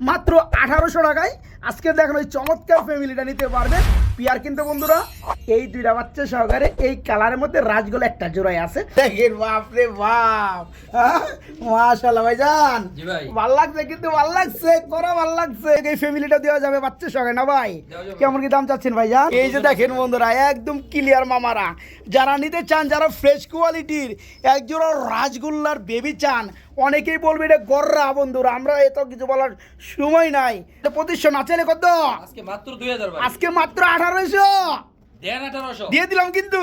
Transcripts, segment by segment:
মাত্র 1800 টাকায় আজকে দেখেন ওই চমৎকার ফ্যামিলিটা নিতে পারবেন। পিয়ার কিন্তু বন্ধুরা এই দুইটা বাচ্চা সহকারে এই কালারের মধ্যে রাজগোলা একটা জোড়াই আছে। দেখেন বাপ রে বাপ, মাশাআল্লাহ ভাইজান, ভালো লাগছে কিন্তু ভালো লাগছে, করা ভালো লাগছে। এই ফ্যামিলিটা দেওয়া যাবে বাচ্চা সহকারে না ভাই? কেমন কি দাম চাচ্ছেন ভাইজান? এই যে দেখেন বন্ধুরা একদম ক্লিয়ার মামারা, যারা নিতে চান, যারা ফ্রেশ কোয়ালিটির একজোড়া রাজগোল্লার বেবি চান, অনেকেই বলবে এটা গররা বন্ধুরা, আমরা এত কিছু বলার সময় নাই। এটা প্রতিষ্ঠান আছে কত? আজকে মাত্র 2000 ভাই, আজকে মাত্র 1800 দেন 1800 দিয়ে দিলাম, কিন্তু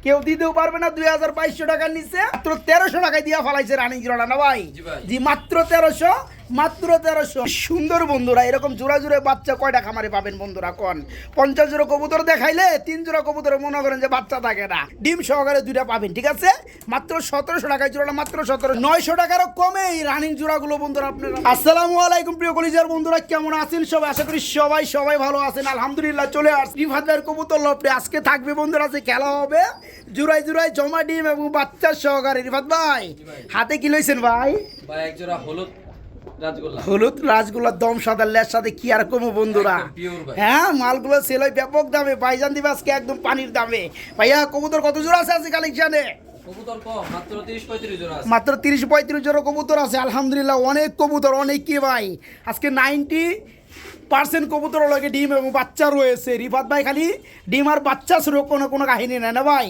কেউ দিতেও পারবে না 2200 টাকার নিচে। মাত্র 1300 টাকায় দিয়া ফলাইছে রানিং জোড়াটা না ভাই? জি মাত্র 1300, মাত্র 1300। সুন্দর বন্ধুরা, এরকম জোড়া জোড়া বাচ্চা কয়টা খামারে পাবেন বন্ধুরা কোন? 50 জোড়া কবুতর দেখাইলে 3 জোড়া কবুতর মনে করেন যে বাচ্চা থাকে না, ডিম সহকারে দুইটা পাবেন। ঠিক আছে, মাত্র 1700 টাকায় জোড়াটা, মাত্র 1700। 900 টাকারও কমে এই রানিং জোড়াগুলো বন্ধুরা আপনারা। আসসালামু আলাইকুম প্রিয় কলিজার বন্ধুরা, কেমন আছেন সবাই? আশা করি সবাই ভালো আছেন। আলহামদুলিল্লাহ চলে আসছি রিফাত ভাইয়ের কবুতর লফটে। আজকে থাকবে বন্ধুরা, আজকে খেলা হবে জোড়ায় জোড়ায় জমা ডিম এবং বাচ্চা সহকারে। রিফাত ভাই হাতে কি লইছেন ভাই? ভাই এক জোড়া হলুদ রাজগোল্লা, হলুদ রাজগোল্লার দম সাদা লের সাথে কি আর কমো বন্ধুরা। হ্যাঁ, মালগুলো সেল হয় ব্যাপক দামে, ভাইজান দিবে আজকে একদম পানির দামে। ভাইয়া কবুতর কত জোড়া আছে আজকে কালেকশনে? কবুতর কম, মাত্র 30-35 জোড়া আছে। মাত্র 30-35 জোড়া কবুতর আছে। আলহামদুলিল্লাহ অনেক কবুতর, অনেক কি ভাই, আজকে 90% কবুতর লাগে ডিম এবং বাচ্চা রয়েছে। রিফাত ভাই খালি ডিম আর বাচ্চা শুরু কোনো কাহিনী নেই না ভাই?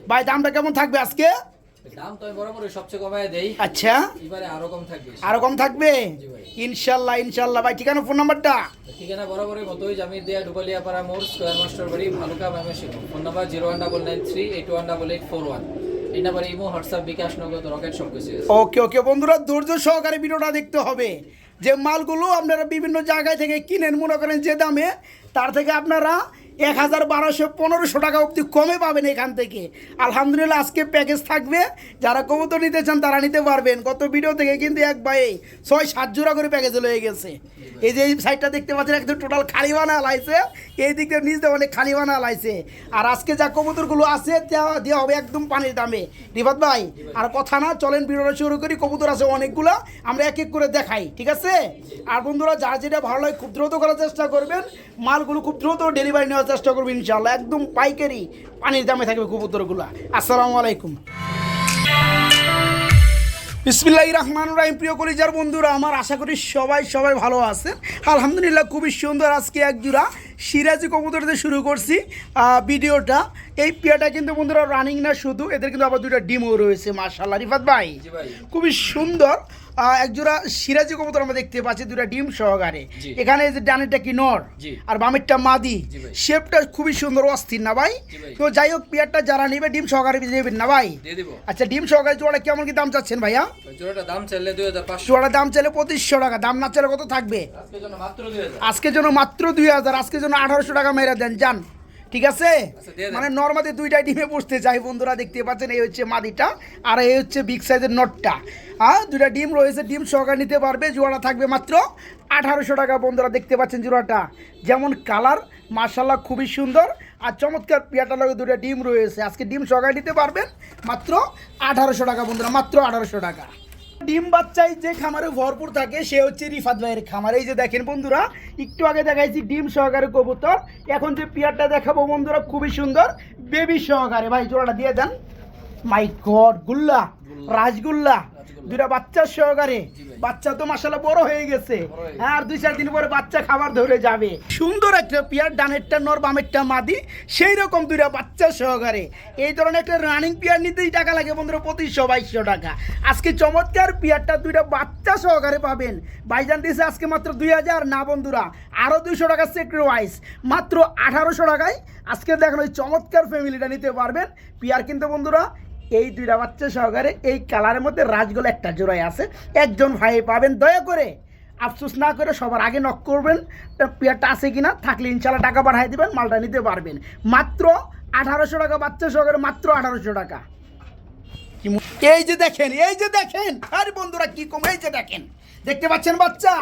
ভাই দামটা কেমন থাকবে আজকে? দাম তো বরাবরই সবচেয়ে কমায় দেই। আচ্ছা, এবারে আরো কম থাকবে। আরো কম থাকবে ইনশাআল্লাহ ভাই। ঠিকানা ফোন নাম্বারটা? ঠিকানা বরাবরই মতোই, জামির দেয়া ডুবালিয়াপাড়া মোড়, স্কয়ার মাস্টার বাড়ি, ভালুকা ময়মনসিংহ। Phone number 01993818841। এই নাম্বারে ইমো, হোয়াটসঅ্যাপ, বিকাশ, নগদ, রকেট সব কিছু আছে। ওকে বন্ধুরা, ধৈর্য সহকারে ভিডিওটা দেখতে হবে। যে মালগুলো আপনারা বিভিন্ন জায়গায় থেকে কিনেন, মনে করেন যে দামে, তার থেকে আপনারা 1000-1200-1500 টাকা অবধি কমে পাবেন এখান থেকে। আলহামদুলিল্লাহ আজকে প্যাকেজ থাকবে, যারা কবুতর নিতে চান তারা নিতে পারবেন। গত ভিডিও থেকে কিন্তু এক ভাই 6-7 জোড়া করে প্যাকেজ হয়ে গেছে। এই যে এই সাইডটা দেখতে পাচ্ছেন একদম টোটাল খালি বানা লাইছে, এই দিক দিয়ে নিচ দিয়ে অনেক খালি বানা লাইছে। আর আজকে যা কবুতরগুলো আছে দেওয়া হবে একদম পানির দামে। রিফাত ভাই আর কথা না, চলেন ভিডিওটা শুরু করি। কবুতর আছে অনেকগুলো, আমরা এক এক করে দেখাই। ঠিক আছে, আর বন্ধুরা যার যেটা ভালো লাগে খুব দ্রুত করার চেষ্টা করবেন, মালগুলো খুব দ্রুত ডেলিভারি নেওয়ার চেষ্টা করবেন ইনশাআল্লাহ। একদম পাইকারি পানির দামে থাকবে কবুতরগুলো। আসসালামু আলাইকুম। বিসমিল্লাহির রহমানির রহিম। প্রিয় কলিজার বন্ধুরা আমার, আশা করি সবাই ভালো আছেন। আলহামদুলিল্লাহ খুবই সুন্দর আজকে এক জোড়া সিরাজি কবুতরতে শুরু করছি ভিডিওটা। এই পেয়াটা কিন্তু বন্ধুরা রানিং না শুধু, এদের কিন্তু আবার দুইটা ডিমও রয়েছে মাশাআল্লাহ। রিফাত ভাই খুবই সুন্দর একজোড়া সিরাজি কবুতর আমরা দেখতে পাচ্ছি, দুটা ডিম সহকারে। এখানে যে ডানেরটা কি নর আর বামেরটা মাদি, শেপটা খুবই সুন্দর, অস্থির না ভাই? তো যাই হোক, পেয়ারটা যারা নেবে ডিম সহকারে দেবেন না ভাই? আচ্ছা, ডিম সহকারে জোড়াটা কেমন কি দাম চাচ্ছেন ভাইয়া? জোড়াটা দাম চাইলে 2500, জোড়াটা দাম চাইলে 2500 টাকা, দাম না চাইলে কত থাকবে? আজকের জন্য মাত্র 2000, আজকের জন্য 1800 টাকা মেরে দেন যান। ঠিক আছে, মানে নর্মালি দুইটাই ডিমে বসতে চাই বন্ধুরা, দেখতে পাচ্ছেন এই হচ্ছে মাদিটা আর এই হচ্ছে বিগ সাইজের নটটা। দুইটা ডিম রয়েছে, ডিম সহকারে নিতে পারবে। জোড়াটা থাকবে মাত্র 1800 টাকা বন্ধুরা, দেখতে পাচ্ছেন জোড়াটা যেমন কালার মাশাআল্লাহ খুবই সুন্দর। আর চমৎকার পেয়ারটা লাগে, দুটো ডিম রয়েছে। আজকে ডিম সহকারে নিতে পারবেন মাত্র 1800 টাকা বন্ধুরা, মাত্র 1800 টাকা। ডিম বাচ্চাই যে খামারে ভরপুর থাকে সে হচ্ছে রিফাত ভাইয়ের খামার। এই যে দেখেন বন্ধুরা, একটু আগে দেখাইছি ডিম সহকারে কবুতর, এখন যে পেয়ারটা দেখাবো বন্ধুরা খুবই সুন্দর বেবি সহকারে। ভাই জোড়াটা দিয়ে দেন। মাই গড, গুল্লা রাজগুল্লা, দুটা বাচ্চা সহকারে। বাচ্চা তো মাশাআল্লাহ বড় হয়ে গেছে, হ্যাঁ, আর 2-4 দিন পরে বাচ্চা খাবার ধরে যাবে। সুন্দর একটা পেয়ার, ডানেরটা নর বামেরটা মাদি, সেই রকম দুইটা বাচ্চা সহকারে। এই ধরনের একটা রানিং পেয়ার নিতেই টাকা লাগে বন্ধুরা 2500-2200 টাকা। আজকে চমৎকার পেয়ারটা দুইটা বাচ্চা সহকারে পাবেন। ভাইজান দিয়েছে আজকে মাত্র 2000 না বন্ধুরা, আরও 200 টাকা স্যাক্রিফাইস, মাত্র 1800 টাকায় আজকে দেখেন ওই চমৎকার ফ্যামিলিটা নিতে পারবেন। পেয়ার কিন্তু বন্ধুরা এই দুইটা বাচ্চা সহকারে এই কালারের মধ্যে রাজগোলা একটা জোড়াই আছে। একজন ভাই পাবেন, দয়া করে আফসোস না করে সবার আগে নক করবেন পেয়ারটা আছে কিনা, থাকলে ইনশাআল্লাহ টাকা পাঠিয়ে দিবেন, মালটা নিতে পারবেন। মাত্র 1800 টাকা বাচ্চা সহকারে, মাত্র 1800 টাকা। এই যে দেখেন আরে বন্ধুরা কি কম, এই যে দেখেন, দেখতে পাচ্ছেন বাচ্চা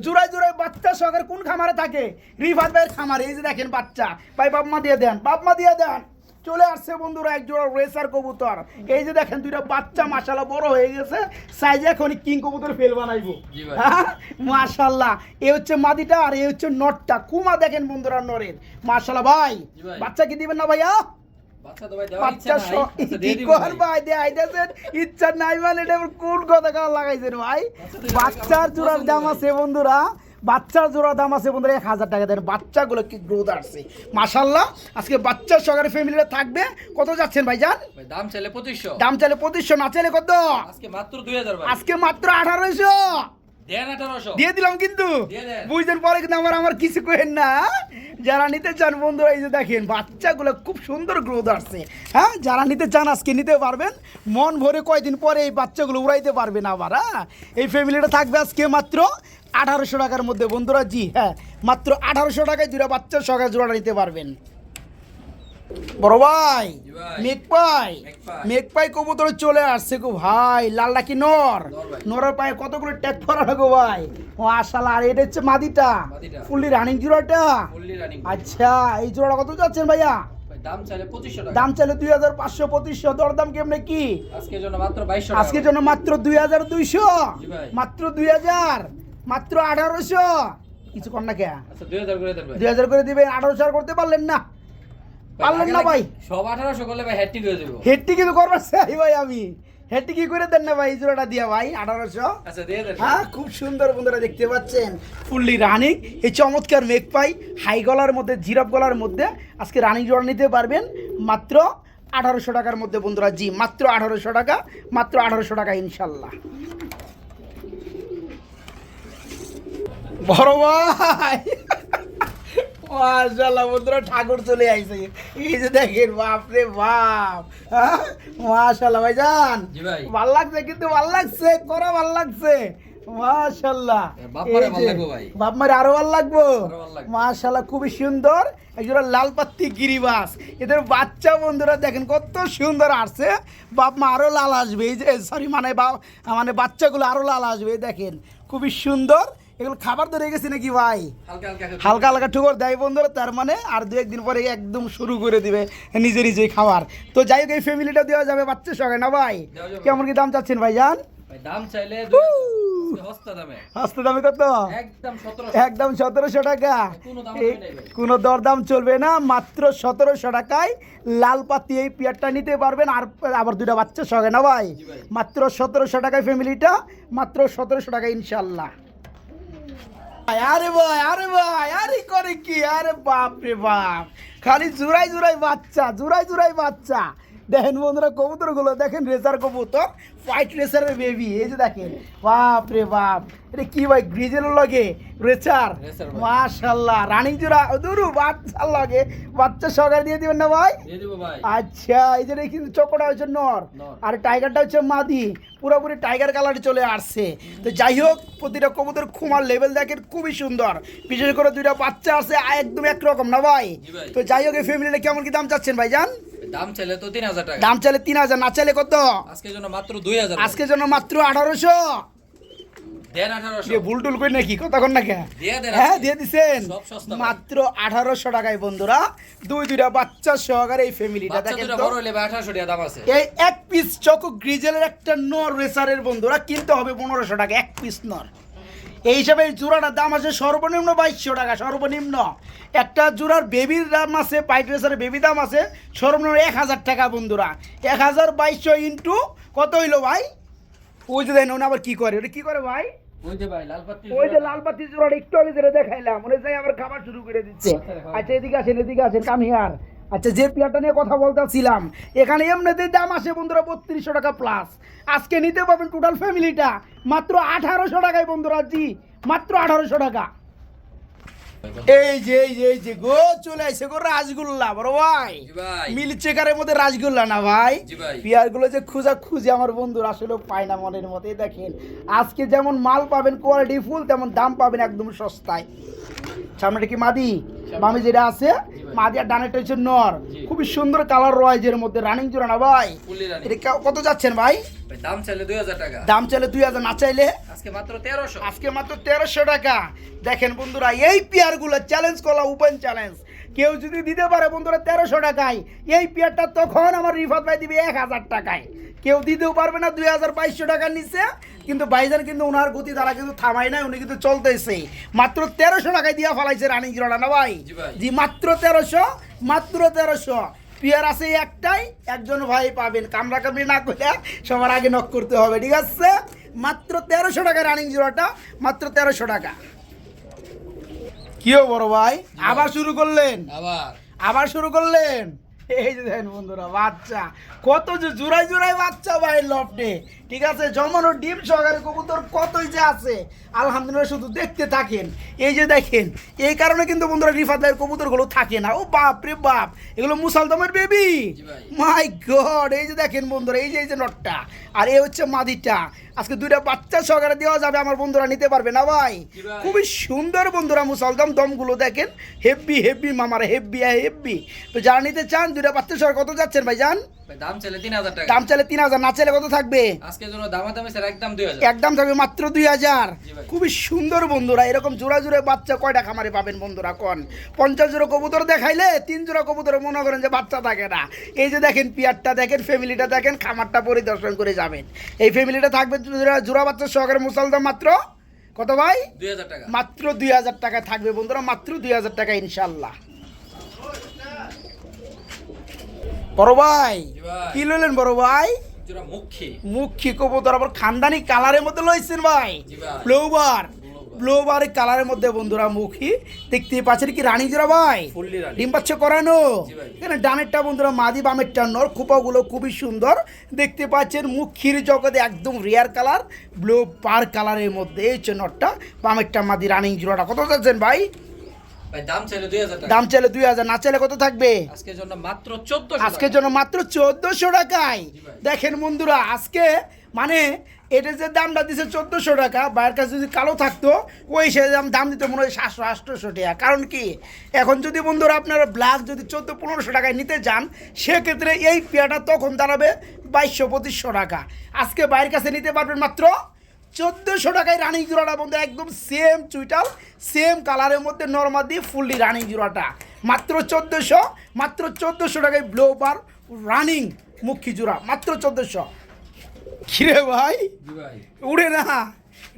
জোড়ায় বাচ্চা সহকারে। কোন খামারে থাকে? রিফাত ভাইয়ের খামারে। এই যে দেখেন বাচ্চা, ভাই বাপমা দিয়ে দেন, চলে আসছে বন্ধুরা এক জোড়া রেসার কবুতর। এই যে দেখেন দুইটা বাচ্চা মাশাআল্লাহ বড় হয়ে গেছে, সাইজে এখন কিং কবুতর ফেল বানাইবো। জি ভাই। হ্যাঁ, মাশাআল্লাহ। এই হচ্ছে মাদিটা আর এই হচ্ছে নটটা। কুমা দেখেন বন্ধুরা নরের, মাশাআল্লাহ ভাই। জি ভাই। বাচ্চা কি দিবেন না ভাইয়া? বাচ্চা তো ভাই দেওয়ার ইচ্ছা বাচ্চা নাই, আচ্ছা দিয়ে দিব কর ভাই, দেখাইতেছেন ইচ্ছা নাই মানে এটা আবার কোন কথা কার লাগাইছেন ভাই? বাচ্চার জোড়ার দাম আছে বন্ধুরা, বাচ্চার জোড়া দাম আছে বন্ধুরা 1000 টাকা দেন। বাচ্চাগুলো কি গ্রোথ আসছে মাশাআল্লাহ। আজকে বাচ্চার সহকারে ফ্যামিলিটা থাকবে। কত যাচ্ছেন ভাইজান? ভাই দাম চাইলে 2500, দাম চাইলে 2500, না চাইলে কত? আজকে মাত্র 2000 ভাই। আজকে মাত্র 1800 দেন 1800 দিয়ে দিলাম কিন্তু। দিয়ে দেন। বুঝলেন পরে কিন্তু আমার কিছু করেন না। যারা নিতে চান বন্ধুরা এই যে দেখেন বাচ্চাগুলো খুব সুন্দর গ্রোথ আসছে। হ্যাঁ, যারা নিতে চান আজকে নিতে পারবেন। মন ভরে কয়দিন পরে এই বাচ্চাগুলো উড়াইতে পারবেন আবার। হ্যাঁ, এই ফ্যামিলিটা থাকবে আজকে মাত্র 1800 টাকার মধ্যে বন্ধুরা। জি হ্যাঁ, মাত্র 1800 টাকায় দুটা বাচ্চার সকাল জোড়া নিতে পারবেন। বড় ভাই জি ভাই। মেঘপাই মেঘপাই। মেঘপাই কবুতর চলে আসছে গো ভাই। লালটা কি নর? নর ভাই। নরের পায়ে কতগুলো ট্যাগ পরানো গো ভাই। ও আশালা। আর এটা হচ্ছে মাদিটা, মাদিটা। ফুললি রানিং জোড়াটা। Fully running. আচ্ছা, এই জোড়া কত যাচ্ছেন ভাইয়া? ভাই দাম চাইলে 2500 টাকা। দাম চাইলে 2500, 2500। দরদাম কেমনে কি? আজকের জন্য মাত্র 2200 টাকা। আজকের জন্য মাত্র 2200, জি ভাই। মাত্র 2000, মাত্র 1800। কিছু কর না কে? আচ্ছা 2000 করে দেন ভাই। 2000 করে দিবেন। 1800 আর করতে পারলেন না? পারলেন না ভাই? সব 1800 করলে ভাই হ্যাট্রিক হয়ে যাবে। হেডটি কিন্তু করবার চাই ভাই আমি। হেডটি কি করে দেন না ভাই এই জোড়াটা দিয়া ভাই 1800? আচ্ছা দিয়ে দেন। হ্যাঁ, খুব সুন্দর বন্ধুরা দেখতে পাচ্ছেন ফুললি রানিং এই চমৎকার মেঘপাই হাই গলার মধ্যে, জিরাফ গলার মধ্যে আজকে রানিং জোড়া নিতে পারবেন মাত্র 1800 টাকার মধ্যে বন্ধুরা। জি মাত্র 1800 টাকা, মাত্র 1800 টাকা ইনশাল্লাহ। বড় ভাই মাশাআল্লাহ বন্ধুরা ঠাকুর চলে আইছে। এই যে দেখেন বাপ রে বাপ। হ্যাঁ, মাশাআল্লাহ ভাইজান। জি ভাই। ভাল লাগছে কিন্তু, ভাল লাগছে, করা ভাল লাগছে মাশাআল্লাহ। বাপ মারে এই ভাল যে, লাগবো ভাই। বাপ মারে আরো ভাল লাগবো আরো ভাল লাগবে। মাশাআল্লাহ। খুবই সুন্দর একজোড়া লাল পাত্তি গিরিবাস। এদের বাচ্চা বন্ধুরা দেখেন কত সুন্দর আসছে। বাপ মা আরো লাল আসবে। এই যে সরি মানে বাচ্চাগুলো আরো লাল আসবে। এই দেখেন খুবই সুন্দর। এগুলো খাবার ধরে গেছে নাকি ভাই? হালকা হালকা হালকা হালকা ঠুকর দেয় বন্ধুরা। তার মানে আর দু একদিন পরে একদম শুরু করে দিবে নিজে নিজেই খাবার। তো যাই হোক এই ফ্যামিলিটা দেওয়া যাবে বাচ্চার সঙ্গে না ভাই? দেওয়া যাবে। কেমন কি দাম চাচ্ছেন ভাইজান? ভাই দাম চাইলে 2000 হস্তা দামে হস্ত দামে কত? একদম 1700। একদম 1700 টাকা। কোনো দাম এই নেই ভাই। কোনো দরদাম চলবে না, মাত্র 1700 টাকায় লাল পাতি এই পেয়ারটা নিতে পারবেন। আর আবার দুটা বাচ্চার সঙ্গে না ভাই? জি ভাই। মাত্র 1700 টাকায় ফ্যামিলিটা, মাত্র 1700 টাকা ইনশাল্লাহ। আরে ভাই, আরে ভাই, আরে করে কি? আরে বাপ রে বাপ, খালি জুরাই জুরাই বাচ্চা, জুরাই জুরাই বাচ্চা। দেখেন বন্ধুরা কবুতরগুলো দেখেন, রেসার কবুতর, হোয়াইট রেসারের বেবি। এই যে দেখেন বাপ রে বাপ, এটা কি ভাই গ্রিজেল লাগে রেসার? রেসার ভাই। মাশাআল্লাহ রানিং জোড়া দুরু বাচ্চা লাগে। বাচ্চা সহকারে দিয়ে দিবেন না ভাই? দিয়ে দিব ভাই। আচ্ছা, এই যে কিন্তু চকোটা হচ্ছে নর নর। আর টাইগারটা হচ্ছে মাদি। পুরোপুরি টাইগার কালারে চলে আসছে। তো যাই হোক প্রতিটা কবুতর খুমার লেভেল দেখেন খুবই সুন্দর। বিশেষ করে দুইটা বাচ্চা আছে একদম একরকম না ভাই? জি ভাই। তো যাই হোক এই ফ্যামিলিটা কেমন কি দাম চাচ্ছেন ভাইজান? দাম চাইলে তো 3000 টাকা। দাম চাইলে 3000, না চাইলে কত? আজকের জন্য মাত্র 2000। আজকের জন্য মাত্র 1800। দেন যে 1800। ভুল টুল করে নাকি কথা কন না কে? দিয়ে দেন হ্যাঁ আজকে। দিয়ে দিছেন সব সস্তা ভাই। মাত্র 1800 টাকায় বন্ধুরা। দুইটা বাচ্চা সহকারে এই ফ্যামিলিটা বাচ্চা দেখেন দুটো তো। বড় হলে ভাই 1800 টাকা দাম আছে। এই এক পিস চকো গ্রিজেলের একটা নর রেসারের বন্ধুরা কিনতে হবে 1500 টাকা এক পিস নর। এই হিসাবে এই জোড়াটার দাম আছে সর্বনিম্ন 2200 টাকা সর্বনিম্ন। একটা জোড়ার বেবির দাম আছে, পাইট রেসারের বেবি দাম আছে সর্বনিম্ন 1000 টাকা বন্ধুরা। 1000 ইন্টু কত হইলো ভাই? ওই যে দেখেন উনি আবার কি করে, ওটা কি করে ভাই? ওই যে ভাই লাল পাত্তি। ওই যে লাল বাতি জোড়াটা একটু আগে যেটা দেখাইলাম, মনে যাই আবার খাবার শুরু করে দিচ্ছে। আচ্ছা এদিকে আসেন, এদিকে আসেন, কাম হিয়ার। আচ্ছা যে পেয়ারটা নিয়ে কথা বলতেছিলাম, এখানে এমনিতেই দাম আসে বন্ধুরা 3200 টাকা প্লাস। আজকে নিতে পারবেন টোটাল ফ্যামিলিটা মাত্র 1800 টাকায় বন্ধুরা। জি মাত্র 1800 টাকা। এই যে গো চলে আসছে গো রাসগোল্লা বড় ভাই। জি ভাই। মিল চেকারের মধ্যে রাসগোল্লা না ভাই? জি ভাই। পেয়ারগুলো যে খুঁজে আমার বন্ধুরা আসলে পায় না মনের মতো। এই দেখেন আজকে যেমন মাল পাবেন কোয়ালিটি ফুল, তেমন দাম পাবেন একদম সস্তায়। সামনেটা কি মাদি? বামে যেটা আছে মাদি আর ডানেটা হচ্ছে নর। জি। খুবই সুন্দর কালার রয়েছে এর মধ্যে, রানিং জোড়া না ভাই? Fully running. এটা কত যাচ্ছেন ভাই? ভাই দাম চাইলে 2000 টাকা। দাম চাইলে 2000, না চাইলে আজকে মাত্র 1300। আজকে মাত্র 1300 টাকা। দেখেন বন্ধুরা এই পেয়ারগুলো চ্যালেঞ্জ করলাম, ওপেন চ্যালেঞ্জ, কেউ যদি দিতে পারে বন্ধুরা 1300 টাকায়, এই পেয়ারটা তখন আমার রিফাত ভাই দিবে 1000 টাকায়। কেউ দিতেও পারবে না 2200 টাকার নিচে। কিন্তু ভাইজান কিন্তু ওনার গতি তারা কিন্তু থামায় নাই, উনি কিন্তু চলতেছে। মাত্র 1300 টাকায় দিয়া ফেলাইছে রানিং জোড়াটা না ভাই? জি মাত্র 1300, মাত্র 1300। পেয়ার আছে একটাই, একজন ভাই পাবেন। কামড়াকামড়ি না করে সবার আগে নক করতে হবে, ঠিক আছে? মাত্র 1300 টাকা রানিং জোড়াটা, মাত্র 1300 টাকা। কিও বড় ভাই আবার শুরু করলেন? আবার শুরু করলেন? এই যে দেখেন বন্ধুরা বাচ্চা, কত যে জোড়ায় জোড়ায় বাচ্চা ভাই লফটে, ঠিক আছে? জমানো ডিম সহকারে কবুতর কতই যে আছে আলহামদুলিল্লাহ, শুধু দেখতে থাকেন। এই যে দেখেন, এই কারণে কিন্তু বন্ধুরা রিফাত ভাইয়ের কবুতরগুলো থাকে না। ও বাপ রে বাপ, এগুলো মুসালদমের বেবি, মাই গড। এই যে দেখেন বন্ধুরা, এই যে নটটা আর এই হচ্ছে মাদিটা। আজকে দুইটা বাচ্চা সহকারে দেওয়া যাবে, আমার বন্ধুরা নিতে পারবে না ভাই? খুবই সুন্দর বন্ধুরা মুসালদম, দমগুলো দেখেন হেভি হেভি মামারা, হেভি হেভি। তো যারা নিতে চান দুইটা বাচ্চা সহকারে কত যাচ্ছেন ভাই জান? দাম চাইলে 3000 টাকা। দাম চাইলে 3000, না চাইলে কত থাকবে? আজকের জন্য দামাদামি স্যার একদম 2000। একদম থাকবে মাত্র 2000। খুবই সুন্দর বন্ধুরা, এরকম জোড়া জোড়া বাচ্চা কয়টা খামারে পাবেন বন্ধুরা কোন? 50 জোড়া কবুতর দেখাইলে 3 জোড়া কবুতর মনে করেন যে বাচ্চা থাকে না। এই যে দেখেন পিয়ারটা দেখেন, ফ্যামিলিটা দেখেন, খামারটা পরিদর্শন করে যাবেন। এই ফ্যামিলিটা থাকবে জোড়া বাচ্চা সহকারে মুসালদম মাত্র কত ভাই? 2000 টাকা। মাত্র 2000 টাকায় থাকবে বন্ধুরা, মাত্র 2000 টাকা ইনশাল্লাহ। বড় ভাই কি লইলেন বড় ভাই? মুখী কবুতর, আবার খানদানি কালারের মধ্যে লইছেন ভাই। ব্লোবার কালারের মধ্যে বন্ধুরা মুখী দেখতে পাচ্ছেন, কি রানী জোড়া ভাই? ডিম বাচ্চা করানো। এখানে ডানেরটা বন্ধুরা মাদি, বামেরটা নর। খোপাগুলো খুবই সুন্দর দেখতে পাচ্ছেন। মুখীর জগতে একদম রেয়ার কালার, ব্লু পার কালারের মধ্যে। এই হচ্ছে নরটা, বামেরটা মাদি রানিং জোড়াটা। কত যাচ্ছেন ভাই? দাম চাইলে 2000 টাকা। দাম চাইলে 2000, না চাইলে কত থাকবে? আজকের জন্য মাত্র 1400। আজকের জন্য মাত্র 1400 টাকায়। দেখেন বন্ধুরা, আজকে মানে এটা যে দামটা দিছে 1400 টাকা, বাইরের কাছে যদি কালো থাকতো ওই সে দাম দিতে মনে হয় 700-800 টাকা। কারণ কি, এখন যদি বন্ধুরা আপনারা ব্ল্যাক যদি 1400-1500 টাকায় নিতে যান, সেক্ষেত্রে এই পেয়ারটা তখন দাঁড়াবে 2200-2500 টাকা। আজকে বাইরের কাছে নিতে পারবেন মাত্র 1400 টাকায় রানিং জোড়াটা বন্ধু, একদম সেম চুইটাল, সেম কালারের মধ্যে নরমাল দিয়ে ফুললি রানিং জোড়াটা মাত্র 1400, মাত্র 1400 টাকায় ব্লোবার রানিং মুখী জোড়া, মাত্র 1400। কিরে ভাই উড়ে না,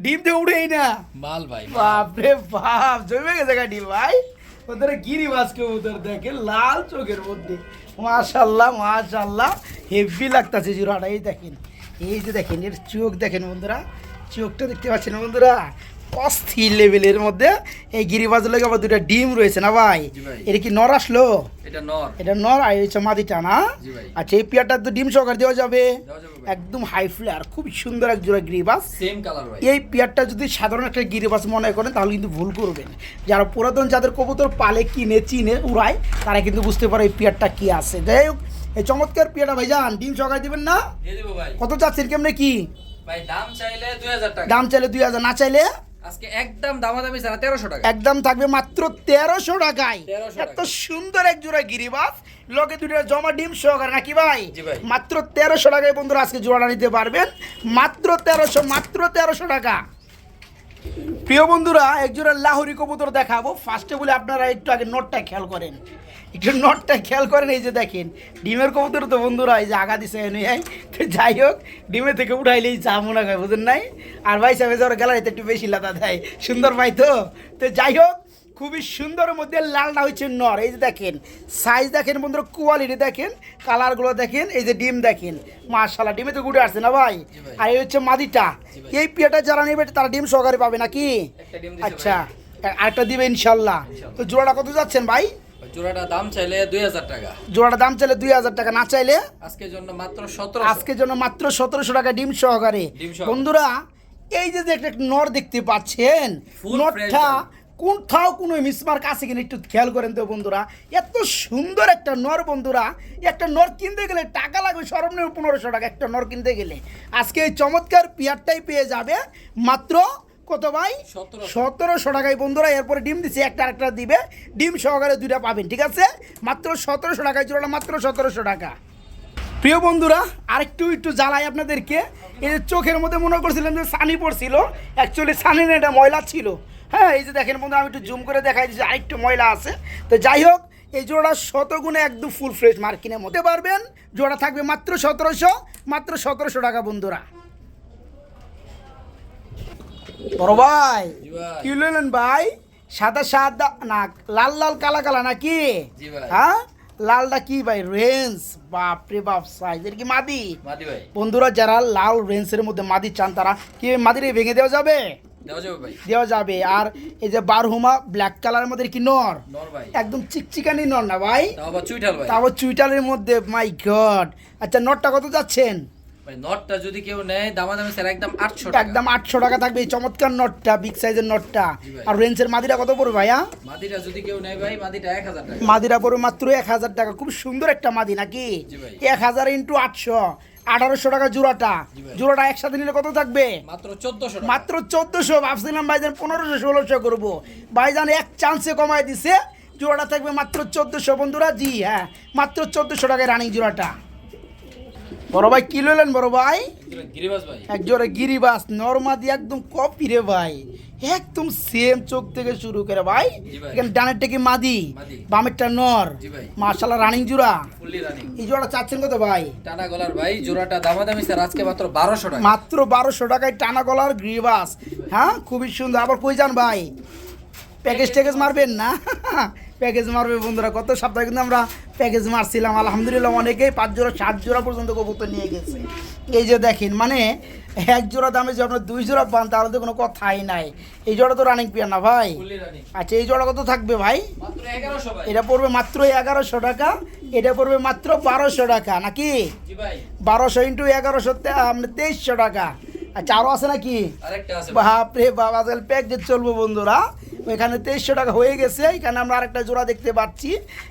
ডিম তো উড়েই না মাল ভাই। বাপরে বাপ, জমে গেছে গাড়ি ভাই। ওদের গিরিবাজকে ওদের দেখে লাল চোখের মধ্যে, মাশাল্লাহ মাশাল্লাহ, হেভি লাগতেছে জোড়াটা। এই দেখেন, এই যে দেখেন এর চোখ দেখেন বন্ধুরা, চোখটা দেখতে পাচ্ছেন বন্ধুরা, অস্থির লেভেলের মধ্যে। এই গিরিবাজের লাগে আবার দুটা ডিম রয়েছে না ভাই? এটা কি নর আসলো? এটা নর, আর হচ্ছে মাদিটা না? আচ্ছা, এই পেয়ারটা তো ডিম সহকারে দেওয়া যাবে, একদম হাই ফ্লেয়ার, খুব সুন্দর এক জোড়া গিরিবাজ, সেম কালার ভাই। এই পেয়ারটা যদি সাধারণ একটা গিরিবাজ মনে করেন তাহলে কিন্তু ভুল করবেন। যারা পুরাতন যাদের কবুতর পালে, কিনে চিনে উড়ায়, তারা কিন্তু বুঝতে পারে এই পেয়ারটা কি আছে। যাই হোক, এই চমৎকার পেয়ারটা ভাইজান ডিম সহকারে দিবেন না? কত চাচ্ছেন কেমনে কি ভাই? দাম চাইলে 2000 টাকা। দাম চাইলে 2000, না চাইলে আজকে একদম দামাদামি ছাড়া 1300 টাকা। একদম থাকবে মাত্র 1300 টাকায়। এত সুন্দর এক জোড়া গিরিবাজ, লোকে দুটো জমা ডিম সহকারে নাকি ভাই? মাত্র 1300 টাকায় বন্ধুরা আজকে জোড়াটা নিতে পারবেন, মাত্র 1300, মাত্র 1300 টাকা। প্রিয় বন্ধুরা, এক জোড়া লাহোরি কবুতর দেখাবো। ফার্স্টে বলে আপনারা একটু আগে নোটটা খেয়াল করেন, একটু নোটটা খেয়াল করেন। এই যে দেখেন ডিমের কবুতর তো বন্ধুরা এই যে আগা দিছে এনে, তো যাই হোক ডিমে থেকে উঠাইলেই চা মনে হয়, বুঝেন নাই? আর ভাই সাহেব ওরা গ্যালারিতে একটু বেশি লাদা দেয়, সুন্দর ভাই তো। তো যাই হোক, খুবই সুন্দরের মধ্যে লালটা হচ্ছে নর। এই যে দেখেন সাইজ দেখেন বন্ধুরা, কোয়ালিটি দেখেন, কালারগুলো দেখেন, এই যে ডিম দেখেন, মাশাআল্লাহ ডিমে তো গুটে আসছে না ভাই? আর এই হচ্ছে মাদিটা। এই পেয়ারটা যারা নেবে তারা ডিম সহকারে পাবে নাকি? আচ্ছা, আরেকটা দিবে ইনশাল্লাহ। তো জোড়াটা কত যাচ্ছেন ভাই? জোড়াটা দাম চাইলে 2000 টাকা। জোড়াটা দাম চাইলে 2000 টাকা, না চাইলে আজকের জন্য মাত্র 1700। আজকের জন্য মাত্র 1700 টাকা ডিম সহকারে। বন্ধুরা, এই যে একটা নর দেখতে পাচ্ছেন, নরটা কোথাও কোনো মিসমার্ক আছে কিনা একটু খেয়াল করেন তো বন্ধুরা। এত সুন্দর একটা নর বন্ধুরা, একটা নর কিনতে গেলে টাকা লাগবে সর্বনিম্ন 1500 টাকা একটা নর কিনতে গেলে। আজকে এই চমৎকার পেয়ারটাই পেয়ে যাবে মাত্র কত ভাই? 1700 টাকায় বন্ধুরা। এরপরে ডিম দিচ্ছে, একটা আরেকটা দিবে, ডিম সহকারে দুইটা পাবেন, ঠিক আছে? মাত্র 1700 টাকায় জোড়াটা, মাত্র 1700 টাকা। প্রিয় বন্ধুরা, একটু জ্বালাই আপনাদেরকে। এই যে চোখের মধ্যে মনে করছিলেন যে সানি পড়ছিল, অ্যাকচুয়ালি সানি না, এটা ময়লা ছিল। হ্যাঁ, এই যে দেখেন বন্ধু, আমি একটু জুম করে দেখাই দিচ্ছি, আরেকটু ময়লা আছে। তো যাই হোক, এই জোড়া শতগুণে একদম ফুল ফ্রেশ মার্কিনের মধ্যে পারবেন। জোড়া থাকবে মাত্র 1700 টাকা বন্ধুরা। বড় ভাই জি ভাই। কি নিলেন ভাই? সাদা সাদা না লাল লাল কালা কালা নাকি? জি ভাই। হ্যাঁ লালটা কি ভাই? রেঞ্জ, বাপরে বাপ সাইজ এর কি মাদি? মাদি ভাই। বন্ধুরা যারা লাল রেঞ্জের মধ্যে মাদি চান তারা কি মাদিরে ভেঙে দেওয়া যাবে? দেওয়া যাবে ভাই। দেওয়া যাবে। আর এই যে বারহুমা ব্ল্যাক কালারের মধ্যে কি নর? নর ভাই। একদম চিকচিকানি নর না ভাই? তাও আবার চুইঠাল ভাই। তাও চুইটালের মধ্যে, মাই গড। আচ্ছা নটটা কত যাচ্ছেন? ভাই নটটা যদি কেউ নেয় দামাদামি স্যার একদম 800 টাকা। একদম 800 টাকা থাকবে এই চমৎকার নটটা, বিগ সাইজের নটটা। জি ভাই। আর রেঞ্জের মাদিরা কত পড়বে ভাইয়া? মাদিটা যদি কেউ নেয় ভাই মাদিটা 1000 টাকা। মাদিরা পড়বে মাত্র 1000 টাকা। খুব সুন্দর একটা মাদি নাকি? জি ভাই। 1000 ইন্টু 800, 1800 টাকা জোড়াটা। জি ভাই। জোড়াটা একসাথে নিলে কত থাকবে? মাত্র 1400 টাকা। মাত্র 1400। ভাবছিলাম ভাইজান 1500-1600 করবো, ভাইজান এক চান্সে কমায় দিছে। জোড়াটা থাকবে মাত্র 1400 বন্ধুরা। জি হ্যাঁ, মাত্র 1400 টাকায় রানিং জোড়াটা। বড় ভাই কি লইলেন বড় ভাই? একজোড়া গিরিবাস ভাই। এক জোড়া গিরিবাস নরমাদি একদম কপি রে ভাই, একদম সেম চোখ থেকে শুরু করে ভাই। জি ভাই। এখানে ডানেরটা কি মাদি, মাদি। বামেরটা নর। জি ভাই। মাশাআল্লাহ রানিং জোড়া। Fully running. এই জোড়া চাচ্ছেন কত ভাই? টানা গলার ভাই জোড়াটা দামাদামি স্যার আজকে মাত্র 1200 টাকা। মাত্র 1200 টাকায় টানা গলার গিরিবাস। হ্যাঁ খুবই সুন্দর। আবার কই যান ভাই? প্যাকেজ ট্যাকেজ মারবেন না? প্যাকেজ মারবে বন্ধুরা। গত সপ্তাহে কিন্তু আমরা প্যাকেজ মারছিলাম, আলহামদুলিল্লাহ অনেকেই 5 জোড়া 7 জোড়া পর্যন্ত কবুতর নিয়ে গেছে। এই যে দেখেন, মানে এক জোড়া দামে যে আপনার 2 জোড়া পান তাহলে তো কোনো কথাই নাই। এই জোড়া তো রানিং পিয়ার না ভাই? Fully running. আচ্ছা এই জোড়া কত থাকবে ভাই? মাত্র 1100 ভাই। এটা পড়বে মাত্র 1100 টাকা, এটা পড়বে মাত্র 1200 টাকা নাকি? জি ভাই। 1200 ইন্টু 1100 আপনার 2300 টাকা। আচ্ছা আরও আছে নাকি? আরেকটা আছে ভাই। বাপরে বাবা, আজকাল প্যাকেজ চলবো বন্ধুরা। এখানে 2300 টাকা হয়ে গেছে। এখানে আমরা আরেকটা জোড়া দেখতে পাচ্ছি,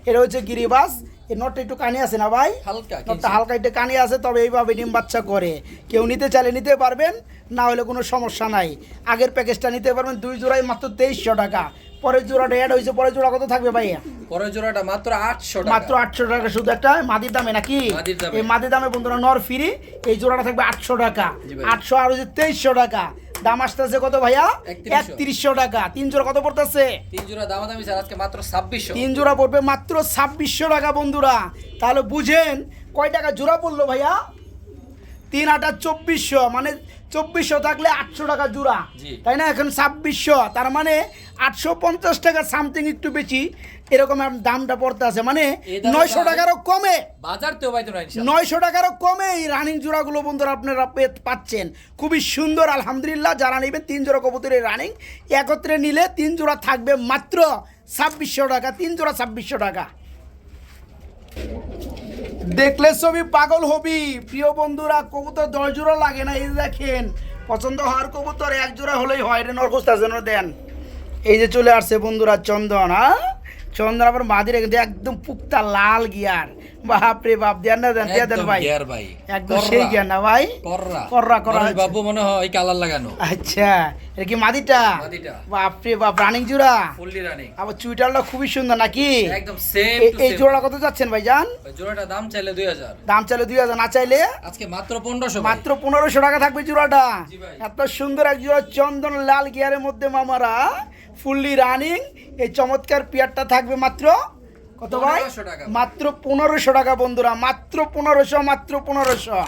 এটা হচ্ছে গিরিবাস। এই নটটা একটু কানি আছে না ভাই? হালকা নটটা হালকা একটু কানি আছে, তবে এইভাবে ডিম বাচ্চা করে। কেউ নিতে চাইলে নিতে পারবেন, না হলে কোনো সমস্যা নাই। আগের প্যাকেজটা নিতে পারবেন 2 জোড়াই মাত্র 2300 টাকা। পরের জোড়াটা অ্যাড হয়েছে, পরের জোড়া কত থাকবে ভাইয়া? পরের জোড়াটা মাত্র 800 টাকা। মাত্র 800 টাকা শুধু একটা মাদির দামে নাকি? মাদির দামে। এই মাদির দামে বন্ধুরা নর ফ্রি। এই জোড়াটা থাকবে 800 টাকা। জি ভাই। 800 আর হচ্ছে 2300 টাকা। দাম আসতেছে কত ভাইয়া? 3100 টাকা। 3 জোড়া কত পড়তেছে? 3 জোড়া দামাদামি স্যার আজকে মাত্র 2600। 3 জোড়া পড়বে মাত্র 2600 টাকা বন্ধুরা। তাহলে বুঝেন কয় টাকা জোড়া পড়লো ভাইয়া? 3 8 2400, মানে 2400 থাকলে 800 টাকা জোড়া, জি। তাই না? এখন 2600, তার মানে 850 টাকা সামথিং, একটু বেশি এরকম দামটা পড়তে আছে, মানে এই দামে 900 ভাই- টাকারও কমে। বাজার তেও পাইতো না ইনশাআল্লাহ। 900 টাকারও কমে এই রানিং জোড়াগুলো বন্ধুরা আপনারা পাচ্ছেন। খুবই সুন্দর আলহামদুলিল্লাহ। যারা নেবেন 3 জোড়া কবুতরের রানিং একত্রে নিলে 3 জোড়া থাকবে মাত্র 2600 টাকা। 3 জোড়া 2600 টাকা। দেখলে ছবি পাগল হবি প্রিয় বন্ধুরা। কবুতর 10 জোড়া লাগে না। এই যে দেখেন, পছন্দ হওয়ার কবুতর 1 জোড়া হলেই হয়। রে নরকোস্তার জন্য দেন। এই যে চলে আসছে বন্ধুরা চন্দন। হ্যাঁ চন্দন আবার মাদির একদম পুক্তা লাল গিয়ার। বাপরে বাপ, দেন না দেন, দিয়ে দেন একদম ভাই। গিয়ার ভাই। একদম সেই গিয়ার না ভাই? কররা। কররা করা মানুষ আছে। বাবু মনে হয় এই কালার লাগানো। আচ্ছা এটা কি মাদিটা? মাদিটা। বাপরে বাপ, রানিং জোড়া। Fully running. আবার চুইটালটা খুবই সুন্দর নাকি? একদম সেম টু এই সেম। জোড়া কত যাচ্ছেন ভাইজান? জোড়াটা দাম চাইলে 2000। দাম চাইলে 2000, না চাইলে আজকে মাত্র 1500 ভাই। মাত্র 1500 টাকা থাকবে জোড়াটা। জি ভাই। এত সুন্দর এক জোড়া চন্দন লাল গিয়ারের মধ্যে মামারা ফুললি রানিং। এই চমৎকার পেয়ারটা থাকবে মাত্র কত ভাই? 1500 টাকা। মাত্র 1500 টাকা বন্ধুরা। মাত্র 1500, মাত্র 1500।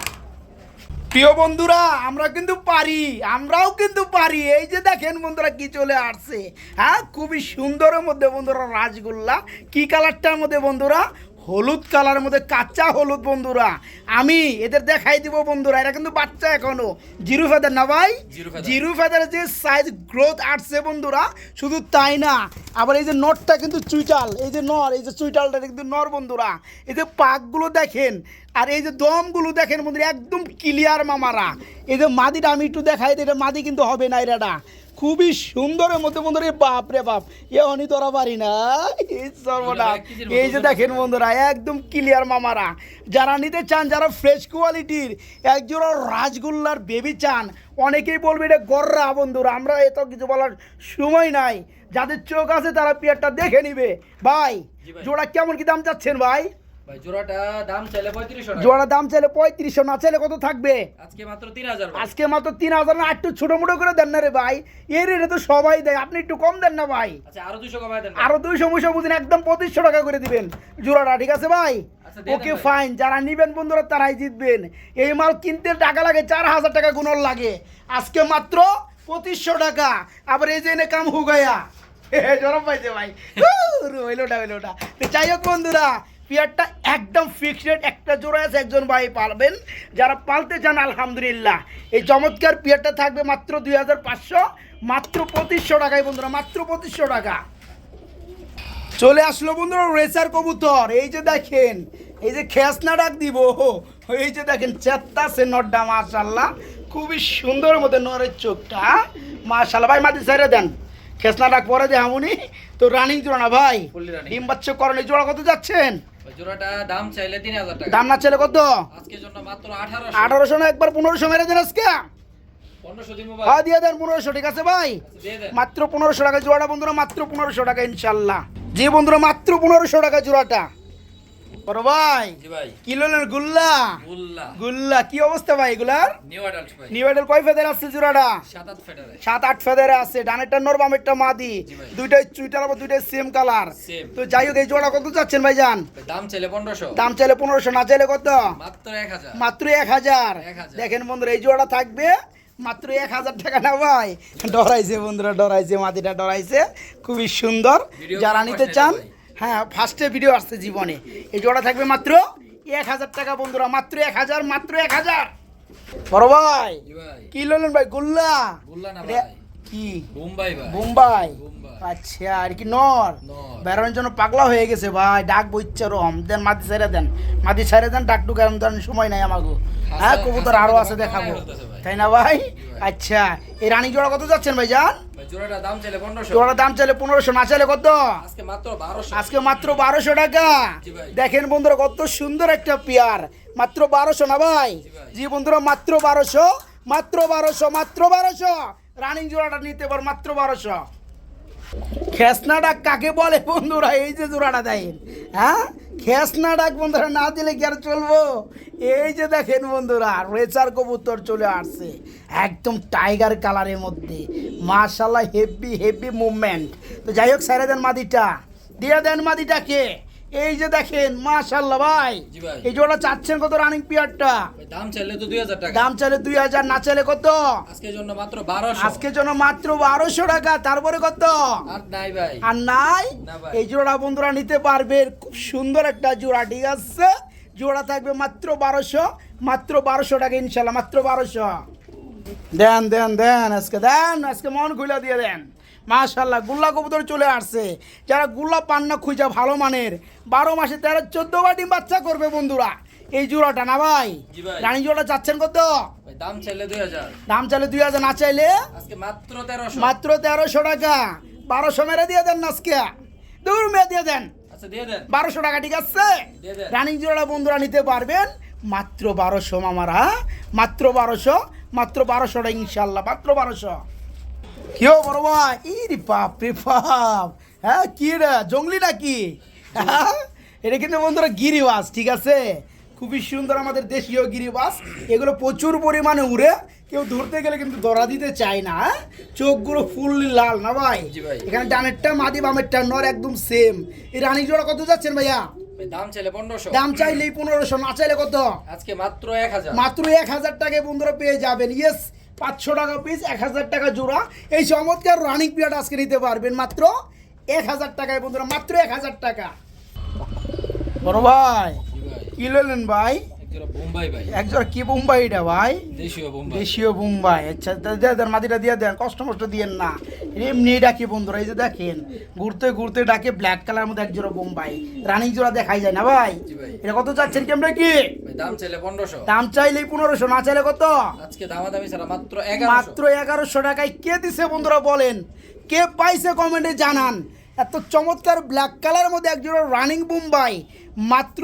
প্রিয় বন্ধুরা আমরা কিন্তু পারি, আমরাও কিন্তু পারি। এই যে দেখেন বন্ধুরা কি চলে আসছে। হ্যাঁ খুবই সুন্দরের মধ্যে বন্ধুরা রাসগোল্লা। কি কালারটার মধ্যে বন্ধুরা? হলুদ কালারের মধ্যে, কাঁচা হলুদ বন্ধুরা। আমি এদের দেখাই দিব বন্ধুরা, এরা কিন্তু বাচ্চা এখনো। জিরো ফেদার না ভাই? Zero feather. জিরো ফেদারের যে সাইজ গ্রোথ আসছে বন্ধুরা, শুধু তাই না, আবার এই যে নটটা কিন্তু চুইটাল। এই যে নর, এই যে চুইটালটা কিন্তু নর বন্ধুরা। এই যে পাকগুলো দেখেন, আর এই যে দমগুলো দেখেন বন্ধুরা, একদম ক্লিয়ার মামারা। এই যে মাদিটা আমি একটু দেখাই দিই, এটা মাদি কিন্তু হবে না এরাটা। খুবই সুন্দরের মধ্যে বন্ধুরা। বাপ রে বাপ, এ অনি তোরা পারি না। এই সর্বনাশ। এই যে দেখেন বন্ধুরা একদম ক্লিয়ার মামারা। যারা নিতে চান, যারা ফ্রেশ কোয়ালিটির একজোড়া রাসগোল্লার বেবি চান, অনেকেই বলবে এটা গররা বন্ধুরা। আমরা এত কিছু বলার সময় নাই। যাদের চোখ আছে তারা পেয়ারটা দেখে নিবে। ভাই জি ভাই। জোড়া কেমন কি দাম চাচ্ছেন ভাই? ভাই জোড়াটা দাম চাইলে 3500 টাকা। জোড়া দাম চাইলে 3500, না চাইলে কত থাকবে? আজকে মাত্র 3000 ভাই। আজকে মাত্র 3000, না একটু ছোট মোটো করে দেন না রে ভাই, এর রেটে তো সবাই দেয়, আপনি একটু কম দেন না ভাই। আচ্ছা আরো 200 কমায় দেন। আরো 200 মুশো বুঝিন, একদম 2500 টাকা করে দিবেন জোড়াটা, ঠিক আছে ভাই? আচ্ছা, দিয়ে দেন ওকে ভাই। ফাইন, যারা নিবেন বন্ধুরা তারাই জিতবেন। এই মাল কিনতে টাকা লাগে 4000 টাকা গুণর লাগে, আজকে মাত্র 2500 টাকা। আবার এই যে এনে কাম হুগায়া জরম পাইছে ভাই, হইলোটা। তো যাই হোক বন্ধুরা, পেয়ারটা একদম ফিক্সড রেট, একটা জোড়া আছে, একজন ভাই পালবেন। যারা পালতে চান আলহামদুলিল্লাহ, এই চমৎকার পেয়ারটা থাকবে মাত্র 2500, মাত্র 2500 টাকায় বন্ধুরা, মাত্র 2500 টাকা। চলে আসলো বন্ধুরা রেসার কবুতর, এই যে দেখেন, এই যে খেসনা ডাক দিব, এই যে দেখেন চেত্তাছে নড্ডা, মাশাল্লাহ খুবই সুন্দর মতো নরের চোখটা, মাশাল্লাহ। ভাই মাটি ছেড়ে দেন, খেসনা ডাক পরে দে হামুনি। তো রানিং জোড়া না ভাই, Fully running। ডিম বাচ্চা করেন। এই জোড়া কত যাচ্ছেন? ভাই জোড়াটা দাম চাইলে 3000 টাকা। দাম না ছেলে কত? আজকের জন্য মাত্র 1800। 1800 না একবার 1500 মেরে দেন আজকে। 1500 দিমু ভাই। হ্যাঁ দিয়ে দেন 1500, ঠিক আছে ভাই? আচ্ছা, দিয়ে দেন। মাত্র 1500 টাকা জোড়াটা বন্ধুরা, মাত্র 1500 টাকা ইনশাল্লাহ। জি বন্ধুরা, মাত্র 1500 টাকা জোড়াটা। বড় ভাই জি ভাই। কি ললেন গুল্লা? গুল্লা। গুল্লা কি অবস্থা ভাই এগুলার? নিউ অ্যাডাল্ট ভাই। নিউ এডেল কয় ফেদার আছে জোড়াটা? 7-8 ফেডারে। 7-8 ফেদারে আছে, ডানেরটা নর বামেরটা মাদি, জি ভাই। দুইটাই চুইটার, আবার দুইটাই সেম কালার। Same। তো যাই হোক, এই জোড়া কত যাচ্ছেন ভাইজান? ভাই দাম চাইলে 1500। দাম চাইলে 1500, না চাইলে কত? মাত্র 1000। মাত্র 1000। 1000 দেখেন বন্ধুরা, এই জোড়া থাকবে মাত্র 1000 টাকা না ভাই? ডরাইছে বন্ধুরা, ডরাইছে, মাদিটা ডরাইছে, খুবই সুন্দর। ভিডিও যারা কল নিতে পাঠাই চান, দেন ভাই। হ্যাঁ ফার্স্টে ভিডিও আসছে জীবনে। এই জোড়া থাকবে মাত্র 1000 টাকা বন্ধুরা, মাত্র 1000, মাত্র 1000। বড় ভাই জি ভাই। কি ললেন ভাই? গুল্লা? গুল্লা না এটা ভাই। কি? বোম্বাই ভাই। বোম্বাই? বোম্বাই। আচ্ছা, আর কি নর? নর। বেড়ানোর জন্য পাগলা হয়ে গেছে ভাই, ডাক বইচ্ছে রম দেন, মাটি ছেড়ে দেন, মাটি ছেড়ে দেন, ডাক টুক এরম ধরেন, সময় নাই আমাগো। হ্যাঁ কবুতর আরো আছে দেখাবো, তাই না ভাই? আচ্ছা, এই রানী জোড়া কত যাচ্ছেন ভাই জান? ভাই জোড়াটা দাম চাইলে 1500। জোড়ার দাম চাইলে 1500, না চাইলে কত? আজকে মাত্র 1200। আজকে মাত্র 1200 টাকা। জি ভাই। দেখেন বন্ধুরা কত সুন্দর একটা পেয়ার, মাত্র 1200 না ভাই? জি ভাই। জি বন্ধুরা, মাত্র 1200, মাত্র 1200, মাত্র 1200। রানিং জোড়াটা নিতে পার মাত্র 1200। খেসনা ডাক কাকে বলে বন্ধুরা? এই যে জোড়াটা দেন, হ্যাঁ খেসনা ডাক বন্ধুরা না দিলে কি আর চলবো? এই যে দেখেন বন্ধুরা, রেসার কবুতর চলে আসছে একদম টাইগার কালারের মধ্যে, মাশাল্লাহ হেভি হেভি মুভমেন্ট। তো যাই হোক, ছেড়ে দেন মাদিটা, দিয়ে দেন মাদিটাকে। এই যে দেখেন মাশাল্লাহ ভাই, জি ভাই। এই জোড়া চাচ্ছেন কত রানিং পিয়ারটা? ভাই দাম চাইলে তো 2000 টাকা। দাম চাইলে 2000, না চাইলে কত? আজকের জন্য মাত্র 1200। আজকের জন্য মাত্র 1200 টাকা। তারপরে কত? আর নাই ভাই। আর নাই? না ভাই। এই জোড়া বন্ধুরা নিতে পারবে, খুব সুন্দর একটা জোড়া, ঠিক আছে? জোড়া থাকবে মাত্র 1200, মাত্র 1200 টাকা ইনশাল্লাহ, মাত্র 1200। দেন দেন দেন, আজকে দেন, আজকে মন খুলে দিয়ে দেন। মাশাল্লাহ গুল্লা কবুতর চলে আসছে, যারা গুল্লা পান না খুঁজা ভালো মানের, 12 মাসে 13-14 বার ডিম বাচ্চা করবে বন্ধুরা এই জোড়াটা, না ভাই? জি ভাই। রানী জোড়া চাচ্ছেন কত? ভাই দাম চাইলে 2000। দাম চাইলে 2000, না চাইলে আজকে মাত্র 1300। মাত্র 1300 টাকা। 1200 মেরে দিয়ে দেন না আজকে, দূর মেরে দিয়ে দেন, আচ্ছা দিয়ে দেন। 1200 টাকা, ঠিক আছে? দিয়ে দেন। রানিং জোড়া বন্ধুরা নিতে পারবেন মাত্র 1200 মামারা, মাত্র 1200, মাত্র 1200 টাকা ইনশাল্লাহ, মাত্র 1200। কেউ বড় ভাই, ইরি বাপ রে বাপ, হ্যাঁ কি রে জঙ্গলি নাকি? হ্যাঁ, এটা কিন্তু বন্ধুরা গিরিবাস, ঠিক আছে? খুবই সুন্দর আমাদের দেশীয় গিরিবাস, এগুলো প্রচুর পরিমাণে উড়ে, কেউ ধরতে গেলে কিন্তু ধরা দিতে চায় না। হ্যাঁ? চোখগুলো ফুললি লাল, না ভাই? জি ভাই। এখানে ডানেরটা মাদি, বামেরটা নর, একদম সেম। এই রানী জোড়া কত যাচ্ছেন ভাইয়া? ভাই দাম চাইলে 1500। দাম চাইলেই 1500, না চাইলে কত? আজকে মাত্র 1000। মাত্র 1000 টাকায় বন্ধুরা পেয়ে যাবেন। ইয়েস, 500 টাকা পিস, 1000 টাকা জোড়া। এই চমৎকার রানিং পিরিয়ড আজকে নিতে পারবেন মাত্র 1000 টাকায় বন্ধুরা, মাত্র 1000 টাকা। বড় ভাই জি ভাই। কি ললেন ভাই? একজোড়া বোম্বাই ভাই। একজোড়া কি বোম্বাই এটা ভাই? দেশীয় বোম্বাই। দেশীয় বোম্বাই। আচ্ছা দিয়ে দেন, মাটিটা দিয়ে দেন, কষ্ট মষ্ট দিয়েন না, এমনি ডাকি বন্ধুরা। এই যে দেখেন ঘুরতে ঘুরতে ডাকে, ব্ল্যাক কালার মধ্যে একজোড়া বোম্বাই, রানিং জোড়া দেখাই যায় না ভাই? জি ভাই। এটা কত চাচ্ছেন কেমন কি? ভাই দাম চাইলে 1500। দাম চাইলেই 1500, না চাইলে কত? আজকে দামাদামি ছাড়া মাত্র 1100। মাত্র 1100 টাকায় কে দিছে বন্ধুরা বলেন, কে পাইছে কমেন্টে জানান। এত চমৎকার ব্ল্যাক কালারের মধ্যে এক জোড়া রানিং বোম্বাই মাত্র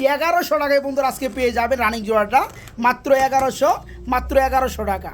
1100 টাকায় বন্ধুরা আজকে পেয়ে যাবেন রানিং জোড়াটা, মাত্র 1100, মাত্র 1100 টাকা।